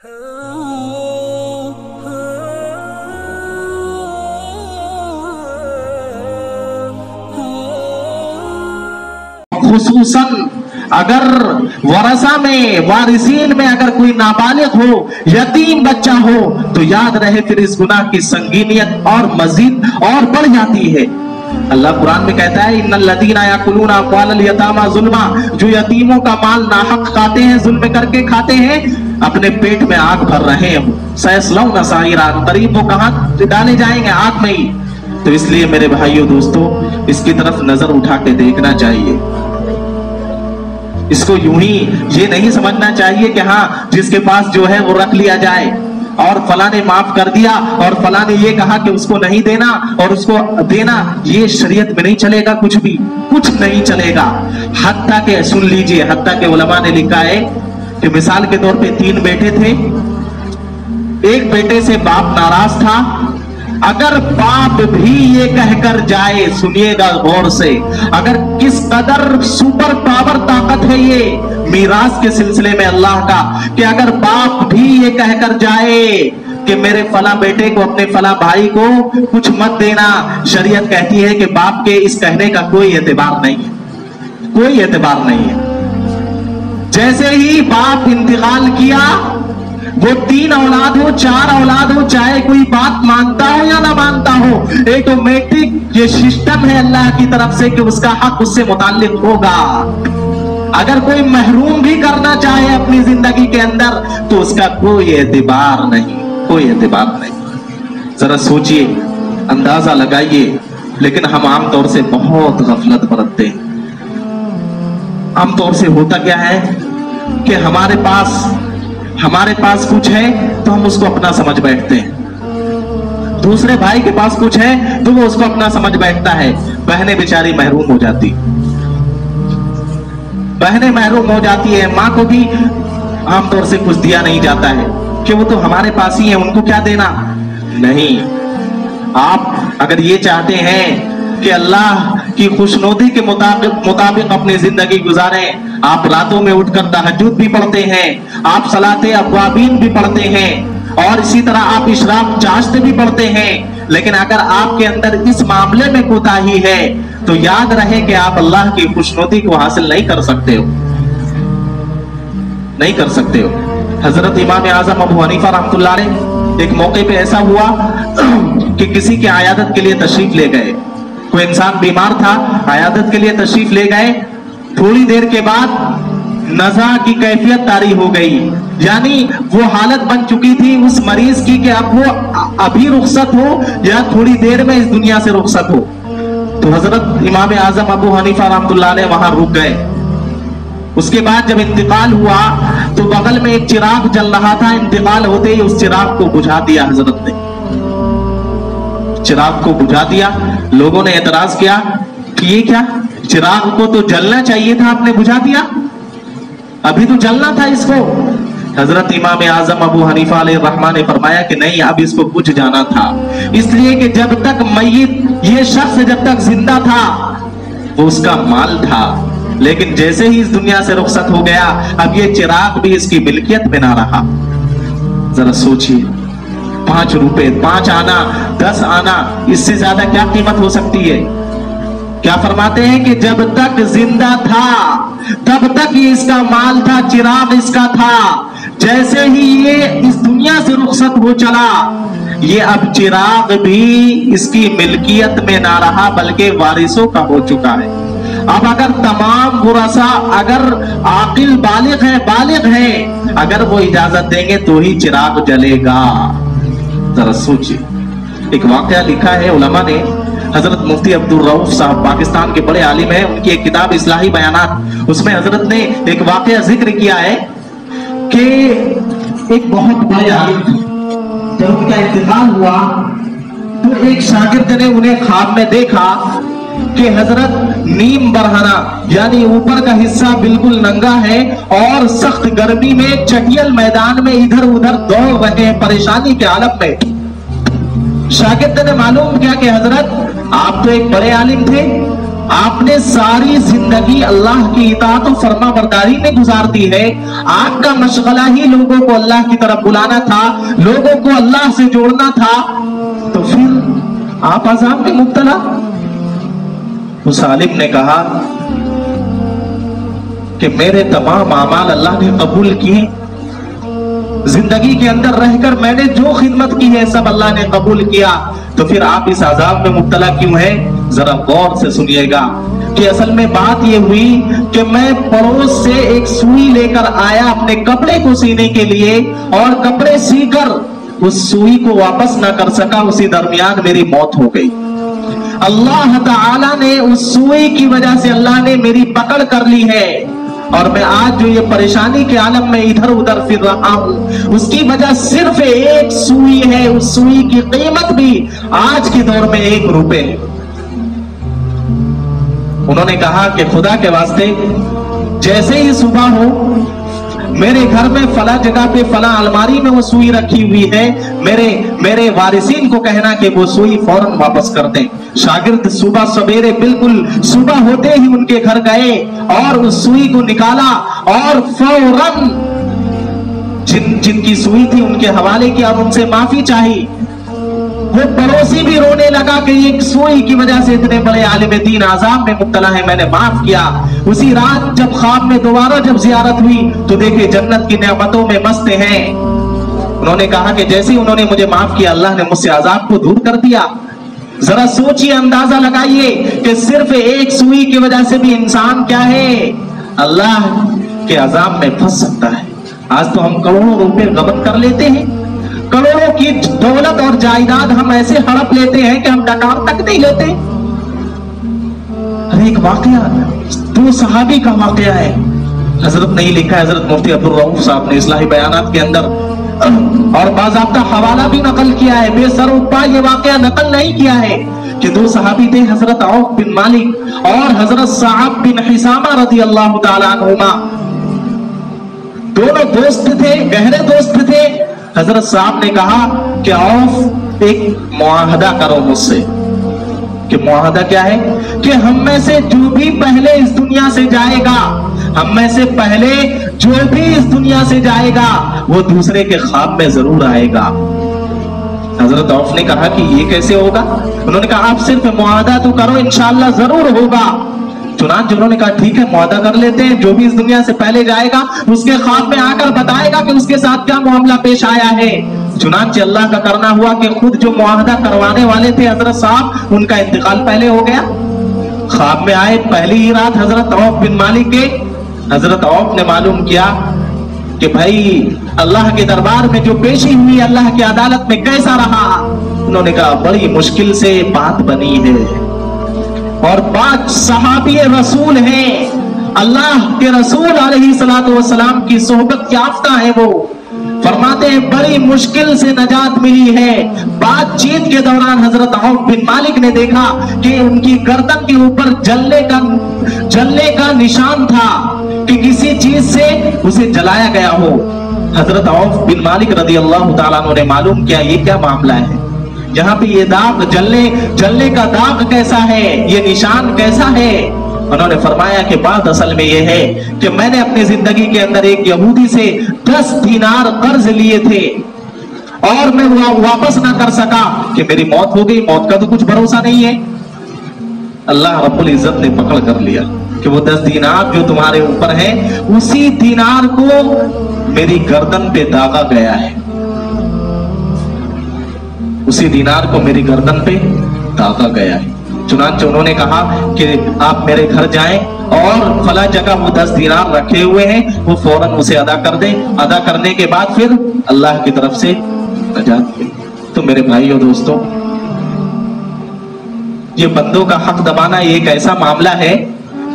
खुसूसन अगर वरसा में वारिसीन में अगर कोई नाबालिग हो, यतीम बच्चा हो, तो याद रहे फिर इस गुनाह की संगीनियत और मजीद और बढ़ जाती है। अल्लाह कुरान में कहता है इन्नल लदीना याकुलूना अम्वालल यतामा जुल्मा, जो यतीमों का माल नाहक खाते हैं, जुल्म करके खाते हैं, अपने पेट में आग भर रहे हैं। सयस्लौना साइरा, करीब वो कहां डाले जाएंगे? आग में ही। तो इसलिए मेरे भाइयों दोस्तों, इसकी तरफ नजर उठा के देखना चाहिए। इसको यूं ही ये नहीं समझना चाहिए कि हाँ जिसके पास जो है वो रख लिया जाए, और फला ने माफ कर दिया और फला ने ये कहा कि उसको नहीं देना और उसको देना, ये शरीयत में नहीं चलेगा, कुछ भी कुछ नहीं चलेगा। हत्ता के सुन लीजिए, हत्ता के उलमा ने लिखा है कि मिसाल के तौर पे 3 बेटे थे, एक बेटे से बाप नाराज था, अगर बाप भी ये कहकर जाए, सुनिएगा गौर से, अगर किस कदर सुपर पावर ताकत है ये मीरास के सिलसिले में अल्लाह का, कि अगर बाप भी ये कहकर जाए कि मेरे फला बेटे को, अपने फला भाई को कुछ मत देना, शरीयत कहती है कि बाप के इस कहने का कोई एतबार नहीं है, कोई एतबार नहीं है। जैसे ही बाप इंतकाल किया, वो 3 औलाद हो, 4 औलाद हो, चाहे कोई बात मानता हो या ना मानता हो, ऑटोमेटिक ये सिस्टम है अल्लाह की तरफ से कि उसका हक उससे मुताल्लिक होगा। अगर कोई महरूम भी करना चाहे अपनी जिंदगी के अंदर, तो उसका कोई एतबार नहीं, कोई एतबार नहीं। जरा सोचिए, अंदाजा लगाइए। लेकिन हम आमतौर से बहुत गफलत बरतते हैं। आमतौर से होता क्या है कि हमारे पास कुछ है तो हम उसको अपना समझ बैठते हैं, दूसरे भाई के पास कुछ है तो वो उसको अपना समझ बैठता है। बहनें बेचारी महरूम हो जाती, बहनें महरूम हो जाती है। माँ को भी आमतौर से कुछ दिया नहीं जाता है कि वो तो हमारे पास ही है, उनको क्या देना। नहीं, आप अगर ये चाहते हैं कि अल्लाह की खुशनुदी के मुताबिक अपनी जिंदगी गुजारें, आप रातों में उठकर तहज्जुद भी पढ़ते हैं, आप सलाते अव्वाबीन भी पढ़ते हैं, और इसी तरह आप इशराक चाश्त भी पढ़ते हैं। लेकिन अगर आपके अंदर इस मामले में कोताही है, तो याद रहे कि आप अल्लाह की खुशनुदी को हासिल नहीं कर सकते हो, नहीं कर सकते हो। हजरत इमाम आजम अबू हनीफा रहमतुल्लाह अलैह एक मौके पे ऐसा हुआ कि किसी के आयादत के लिए तशरीफ ले गए। कोई इंसान बीमार था, आयादत के लिए तशरीफ ले गए। थोड़ी देर के बाद नज़ा की कैफियत तारी हो गई, यानी वो हालत बन चुकी थी उस मरीज की कि अब वो अभी रुखसत हो या थोड़ी देर में इस दुनिया से रुखसत हो। तो हजरत इमाम आजम अबू हनीफा रहमतुल्लाह अलैह वहां रुक गए। उसके बाद जब इंतकाल हुआ तो बगल में एक चिराग जल रहा था, इंतकाल होते ही उस चिराग को बुझा दिया हजरत ने, चिराग को बुझा दिया। लोगों ने एतराज किया कि ये क्या, चिराग को तो जलना चाहिए था, आपने बुझा दिया, अभी तो जलना था इसको। हजरत इमाम आजम अबू हनीफा अलैहिर्रहमान ने फरमाया कि नहीं, अब इसको बुझ जाना था, इसलिए कि जब तक मय्यत, ये शख्स जब तक जिंदा था वो उसका माल था, लेकिन जैसे ही इस दुनिया से रुखसत हो गया, अब ये चिराग भी इसकी मिल्कियत में ना रहा। जरा सोचिए, 5 रुपए, 5 आना, 10 आना, इससे ज्यादा क्या कीमत हो सकती है। क्या फरमाते हैं कि जब तक जिंदा था तब तक ये इसका माल था, चिराग इसका था। जैसे ही ये इस दुनिया से रुखसत हो चला, ये अब चिराग भी इसकी मिल्कियत में ना रहा, बल्कि वारिसों का हो चुका है। अब अगर तमाम गुरसा, अगर आकिल बालिग है, अगर वो इजाजत देंगे तो ही चिराग जलेगा। जरा सोचिए, एक वाकया लिखा है उलमा ने। हजरत मुफ्ती अब्दुल रऊफ साहब पाकिस्तान के बड़े आलिम हैं, उनकी एक किताब इस्लाही बयानात, उसमें हजरत ने एक वाकया जिक्र किया है कि एक बहुत बड़े आलिम थे, जब उनका इंतकाल हुआ तो एक शागिर्द ने उन्हें ख्वाब में देखा कि हजरत नीम बरहना, यानी ऊपर का हिस्सा बिल्कुल नंगा है और सख्त गर्मी में चटियल मैदान में इधर उधर दौड़ रहे हैं, परेशानी के आलम में। शागिर्द ने मालूम किया कि हजरत आप तो एक बड़े आलिम थे, आपने सारी जिंदगी अल्लाह की इताअत और फर्मा बरदारी में गुजार दी है, आपका मशगला ही लोगों को अल्लाह की तरफ बुलाना था, लोगों को अल्लाह से जोड़ना था, तो फिर आप अजाब में मुब्तला। उस आलिम ने कहा कि मेरे तमाम अमाल अल्लाह ने कबूल किए, जिंदगी के अंदर रहकर मैंने जो खिदमत की है सब अल्लाह ने कबूल किया, तो फिर आप इस अजाब में मुब्तला क्यों है? जरा गौर से सुनिएगा कि असल में बात यह हुई कि मैं पड़ोस से एक सुई लेकर आया अपने कपड़े को सीने के लिए, और कपड़े सीकर उस सुई को वापस ना कर सका, उसी दरमियान मेरी मौत हो गई। अल्लाह ताला ने उस सुई की वजह से अल्लाह ने मेरी पकड़ कर ली है, और मैं आज जो ये परेशानी के आलम में इधर उधर फिर रहा हूं, उसकी वजह सिर्फ एक सुई है। उस सुई की कीमत भी आज के दौर में 1 रुपए है। उन्होंने कहा कि खुदा के वास्ते जैसे ही सुबह हो, मेरे घर में फला जगह पे फला अलमारी में वो सुई रखी हुई है, मेरे वारिसीन को कहना कि वो सुई फौरन वापस कर दें। शागिर्द सुबह सवेरे बिल्कुल सुबह होते ही उनके घर गए और उस सुई को निकाला और फौरन जिनकी सुई थी उनके हवाले किया और उनसे माफी चाही। वो पड़ोसी भी रोने लगा कि एक सुई की वजह से इतने बड़े आलिम दीन आजाब में मुब्तला है, मैंने माफ किया। उसी रात जब ख्वाब में दोबारा जब जियारत हुई तो देखे जन्नत की नेमतों में मस्त हैं। उन्होंने कहा कि जैसे ही उन्होंने मुझे माफ किया, अल्लाह ने मुझसे आजाब को दूर कर दिया। जरा सोचिए, अंदाजा लगाइए कि सिर्फ एक सुई की वजह से भी इंसान क्या है, अल्लाह के अजाब में फंस सकता है। आज तो हम करोड़ों रुपए गबन कर लेते हैं, करोड़ों की दौलत और जायदाद हम ऐसे हड़प लेते हैं कि हम डकार तक नहीं लेते। अरे एक वाकया 2 सहाबी का वाकया है, हजरत ने लिखा है, हजरत मुफ्ती अब्दुल रऊफ साहब ने इस्लाही बयानात के अंदर, और बाज़ाब्ता हवाला भी नकल किया है, बेसरोपा ये वाकया नकल नहीं किया है कि 2 सहाबी थे, हजरत औफ बिन मालिक और हजरत साहब बिन हिसामा रज़ी अल्लाह ताला अन्हुमा। दोनों दोस्त थे, गहरे दोस्त थे। हजरत साहब ने कहा कि औफ एक मुआहदा करो मुझसे। कि मुआहदा क्या है? कि हम में से जो भी पहले इस दुनिया से जाएगा, हम में से पहले जो भी इस दुनिया से जाएगा वो दूसरे के ख्वाब में जरूर आएगा। हजरत औफ ने कहा कि ये कैसे होगा? उन्होंने कहा आप सिर्फ मुआहदा तो करो, इंशाअल्लाह जरूर होगा। चुनांचे उन्होंने कहा ठीक है, मुआहदा कर लेते हैं, जो भी इस दुनिया से पहले जाएगा उसके ख्वाब में आकर बताएगा कि उसके साथ क्या मामला पेश आया है। चुनांचे अल्लाह का करना हुआ कि खुद जो मुआहदा करवाने वाले थे हजरत साहब, उनका इंतकाल पहले हो गया। ख्वाब में आए पहली ही रात हजरत औफ बिन मालिक के। हजरत औफ ने मालूम किया कि भाई अल्लाह के दरबार में जो पेशी हुई अल्लाह की अदालत में कैसा रहा। उन्होंने कहा बड़ी मुश्किल से बात बनी है, और 5 सहाबी रसूल हैं, अल्लाह के रसूल अलैहिस्सलातु वस्सलाम की सोहबत याफ्ता है। वो फरमाते हैं बड़ी मुश्किल से नजात मिली है। बातचीत के दौरान हजरत औफ बिन मालिक ने देखा कि उनकी गर्दन के ऊपर जलने का निशान था कि किसी चीज से उसे जलाया गया हो। हजरत औफ बिन मालिक रज़ी अल्लाह ताला अन्हु ने मालूम किया ये क्या मामला है, यहाँ पे ये दाग जलने का दाग कैसा है, ये निशान कैसा है। उन्होंने फरमाया कि बात असल में ये है कि मैंने अपनी जिंदगी के अंदर एक यहूदी से 10 दीनार कर्ज लिए थे और मैं वापस ना कर सका कि मेरी मौत हो गई। मौत का तो कुछ भरोसा नहीं है। अल्लाह रब्बुल इज्जत ने पकड़ कर लिया कि वो 10 दीनार जो तुम्हारे ऊपर है, उसी दीनार को मेरी गर्दन पे दागा गया है, उसी दीनार को मेरी गर्दन पे दागा गया है। चुनांचे उन्होंने कहा कि आप मेरे घर जाएं और फला जगह वो 10 दीनार रखे हुए हैं, वो फौरन उसे अदा कर दें। अदा करने के बाद फिर अल्लाह की तरफ से नजात मिले। तो मेरे भाइयों दोस्तों, ये बंदों का हक दबाना एक ऐसा मामला है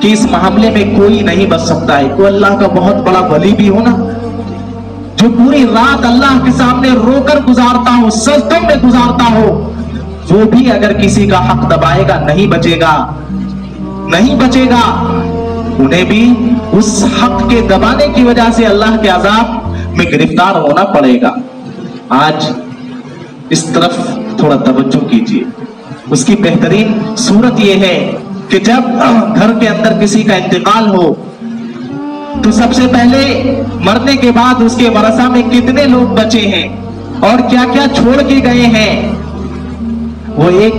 कि इस मामले में कोई नहीं बच सकता है। कोई अल्लाह का बहुत बड़ा वली भी हो ना, जो पूरी रात अल्लाह के सामने रोकर गुजारता हो, सजदों में गुजारता हो, वो भी अगर किसी का हक दबाएगा नहीं बचेगा, नहीं बचेगा। उन्हें भी उस हक के दबाने की वजह से अल्लाह के अजाब में गिरफ्तार होना पड़ेगा। आज इस तरफ थोड़ा तवज्जो कीजिए। उसकी बेहतरीन सूरत यह है کہ جب گھر کے اندر کسی کا انتقال ہو تو سب سے پہلے مرنے کے بعد اس کے ورثہ میں کتنے لوگ بچے ہیں اور کیا کیا چھوڑ کے گئے ہیں، وہ ایک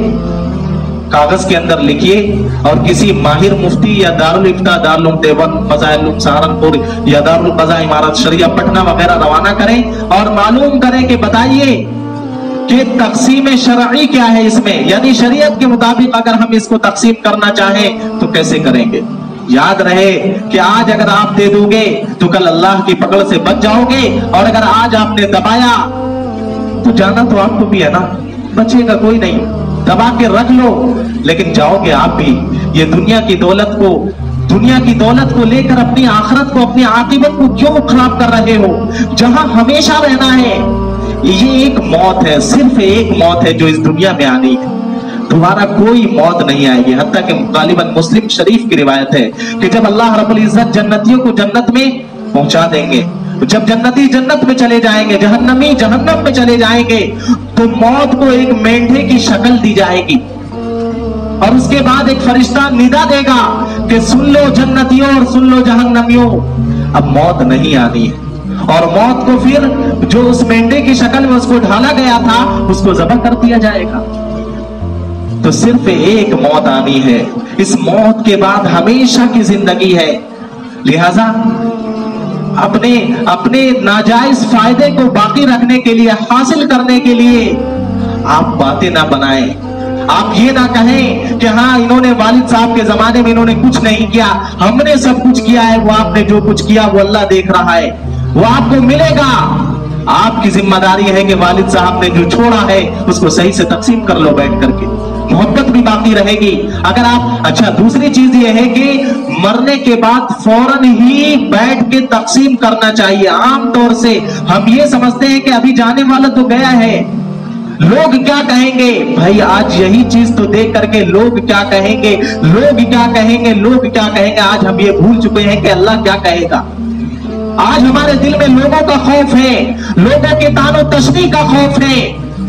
کاغذ کے اندر لکھیے اور کسی ماہر مفتی یا دارالفتاء، دارالعلوم دیوبند، مظاہر العلوم سہارنپور یا دارالقضاء امارت شریعہ پٹنہ وغیرہ روانہ کریں اور معلوم کریں کہ بتائیے کہ تقسیم شرعی کیا ہے اس میں، یعنی شریعت کے مطابق اگر ہم اس کو تقسیم کرنا چاہیں تو کیسے کریں گے۔ یاد رہے کہ آج اگر آپ دے دو گے تو کل اللہ کی پکڑ سے بچ جاؤ گے، اور اگر آج آپ نے دبایا تو جانا تو آپ کو بھی ہے نا، بچے گا کوئی نہیں، دبا کے رکھ لو لیکن جاؤ گے آپ بھی۔ یہ دنیا کی دولت کو لے کر اپنی آخرت کو، اپنی عاقبت کو کیوں خراب کر رہے ہو؟ جہاں ہمیشہ رہنا ہے، یہ ایک موت ہے، صرف ایک موت ہے جو اس دنیا میں آنی ہے، دوبارہ کوئی موت نہیں آئے گی۔ حتیٰ کہ غالباً مسلم شریف کی روایت ہے کہ جب اللہ رب العزت جنتیوں کو جنت میں پہنچا دیں گے، جب جنتی جنت میں چلے جائیں گے، جہنمی جہنم میں چلے جائیں گے، تو موت کو ایک مینڈھے کی شکل دی جائے گی اور اس کے بعد ایک فرشتہ ندا دے گا کہ سن لو جنتیوں اور سن لو جہنمیوں، اب موت نہیں آنی ہے، اور موت کو پھر جو اس مینڈھے کی شکل میں اس کو ڈھالا گیا تھا اس کو ذبح کر دیا جائے گا۔ تو صرف ایک موت آنی ہے، اس موت کے بعد ہمیشہ کی زندگی ہے، لہذا اپنے ناجائز فائدے کو باقی رکھنے کے لیے، حاصل کرنے کے لیے آپ باتیں نہ بنائیں۔ آپ یہ نہ کہیں کہ ہاں انہوں نے والد صاحب کے زمانے میں انہوں نے کچھ نہیں کیا، ہم نے سب کچھ کیا ہے، وہ آپ نے جو کچھ کیا وہ اللہ دیکھ رہا ہے، وہ آپ کو ملے گا۔ آپ کی ذمہ داری ہے کہ والد صاحب نے جو چھوڑا ہے اس کو صحیح سے تقسیم کر لو بیٹھ کر کے، محبت بھی باقی رہے گی۔ اگر آپ اچھا دوسری چیز یہ ہے کہ مرنے کے بعد فوراً ہی بیٹھ کے تقسیم کرنا چاہیے۔ عام طور سے ہم یہ سمجھتے ہیں کہ ابھی جانے والا تو گیا ہے، لوگ کیا کہیں گے، بھائی آج یہی چیز تو دیکھ کر کے لوگ کیا کہیں گے، لوگ کیا کہیں گے، لوگ کیا کہیں گے، آج ہم یہ بھول چکے ہیں کہ اللہ کیا کہے گا۔ آج ہمارے دل میں لوگوں کا خوف ہے، لوگوں کے طعن و تشنیع کا خوف ہے،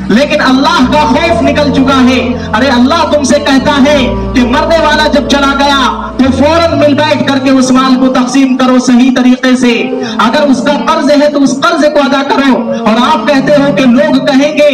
لیکن اللہ کا خوف نکل چکا ہے۔ ارے اللہ تم سے کہتا ہے کہ مرنے والا جب چلا گیا تو فوراً مل بیٹھ کر کے اس مال کو تقسیم کرو صحیح طریقے سے، اگر اس کا قرض ہے تو اس قرض کو ادا کرو۔ اور آپ کہتے ہو کہ لوگ کہیں گے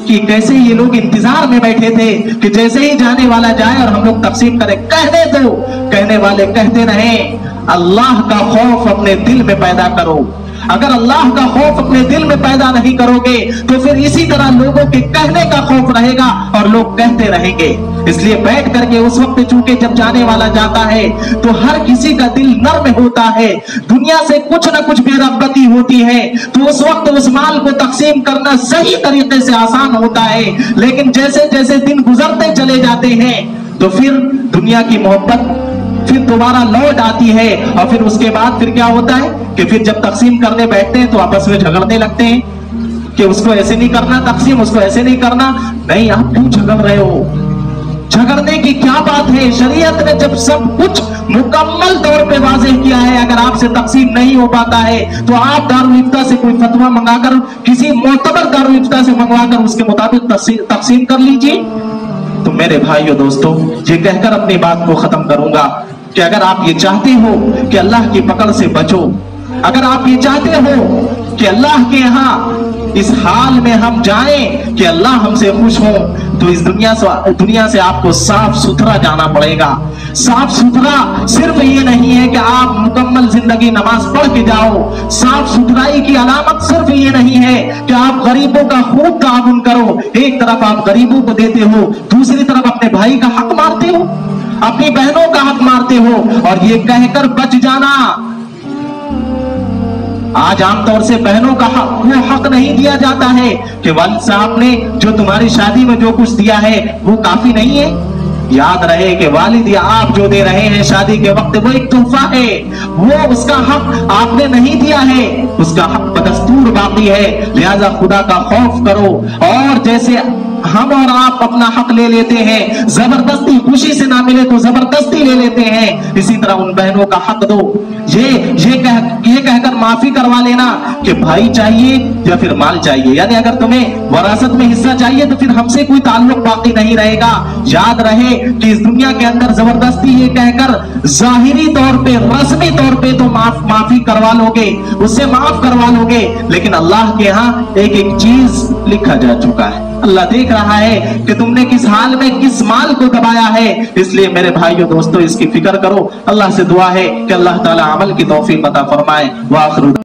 کہ کیسے یہ لوگ انتظار میں بیٹھے تھے کہ جیسے ہی جانے والا جائے اور ہم لوگ تقسیم کریں، کہنے دو، کہنے والے کہتے رہیں۔ اللہ کا خوف اپنے دل میں پیدا کرو۔ اگر اللہ کا خوف اپنے دل میں پیدا نہیں کرو گے تو پھر اسی طرح لوگوں کے کہنے کا خوف رہے گا اور لوگ کہتے رہیں گے۔ اس لیے بیٹھ کر کے اس وقت چونکہ جب جانے والا جاتا ہے تو ہر کسی کا دل نرم ہوتا ہے، دنیا سے کچھ نہ کچھ بے رغبتی ہوتی ہے، تو اس وقت اس مال کو تقسیم کرنا صحیح طریقے سے آسان ہوتا ہے۔ لیکن جیسے جیسے دن گزرتے چلے جاتے ہیں تو پھر دنیا کی محبت پھر دوبارہ لوٹ آتی ہے، اور پھر اس کے بعد پھر کیا ہوتا ہے کہ پھر جب تقسیم کرنے بیٹھتے ہیں تو آپس میں جھگڑنے لگتے ہیں کہ اس کو ایسے نہیں کرنا تقسیم، اس کو ایسے نہیں کرنا۔ نہیں، آپ کیوں جھگڑ رہے ہو؟ جھگڑنے کی کیا بات ہے؟ شریعت نے جب سب کچھ مکمل طور پہ واضح کیا ہے، اگر آپ سے تقسیم نہیں ہو پاتا ہے تو آپ دارالفتاء سے کوئی فتویٰ منگا کر، کسی معتبر دارالفتاء سے منگوا کر اس کے مطابق تقسیم کر لیجیے۔ تو میرے بھائیو دوستو، یہ کہہ کر اپنی بات کو ختم کروں گا کہ اگر آپ یہ چاہتے ہو کہ اللہ کی پکڑ سے بچو، اگر آپ یہ چاہتے ہو کہ اللہ کے یہاں اس حال میں ہم جائیں کہ اللہ ہم سے خوش ہو، تو اس دنیا سے آپ کو صاف ستھرا جانا پڑے گا۔ صاف ستھرا صرف یہ نہیں ہے کہ آپ مکمل زندگی نماز پڑھ کے جاؤ، صاف ستھرائی کی علامت صرف یہ نہیں ہے کہ آپ غریبوں کا خوب تعاون کرو، ایک طرف آپ غریبوں کو دیتے ہو، دوسری طرف اپنے بھائی کا حق مارتے ہو، اپنی بہنوں کا حق مارتے ہو، اور یہ کہہ کر بچ جانا۔ آج عام طور سے بہنوں کا وہ حق نہیں دیا جاتا ہے کہ والد صاحب نے جو تمہاری شادی میں جو کچھ دیا ہے وہ کافی نہیں ہے۔ یاد رہے کہ والد یا آپ جو دے رہے ہیں شادی کے وقت وہ ایک تحفہ ہے، وہ اس کا حق آپ نے نہیں دیا ہے، اس کا حق بدستور باقی ہے۔ لہذا خدا کا خوف کرو، اور جیسے हम और आप अपना हक ले लेते हैं, जबरदस्ती, खुशी से ना मिले तो जबरदस्ती ले लेते हैं। इसी तरह उन बहनों का हक दो। ये कहकर माफी करवा लेना कि भाई चाहिए या फिर माल चाहिए, यानी अगर तुम्हें वरासत में हिस्सा चाहिए तो फिर हमसे कोई ताल्लुक बाकी नहीं रहेगा। याद रहे कि इस दुनिया के अंदर जबरदस्ती ये कहकर जाहिरी तौर पे, रस्मी तौर पे तो माफी करवा लोगे, उससे माफ करवा लोगे, लेकिन अल्लाह के यहाँ एक एक चीज लिखा जा चुका है। अल्लाह देख रहा है कि तुमने किस हाल में किस माल को दबाया है। इसलिए मेरे भाइयों दोस्तों, इसकी फिक्र करो। अल्लाह से दुआ है कि अल्लाह ताला अमल की तौफीक अता फरमाए। व आखिर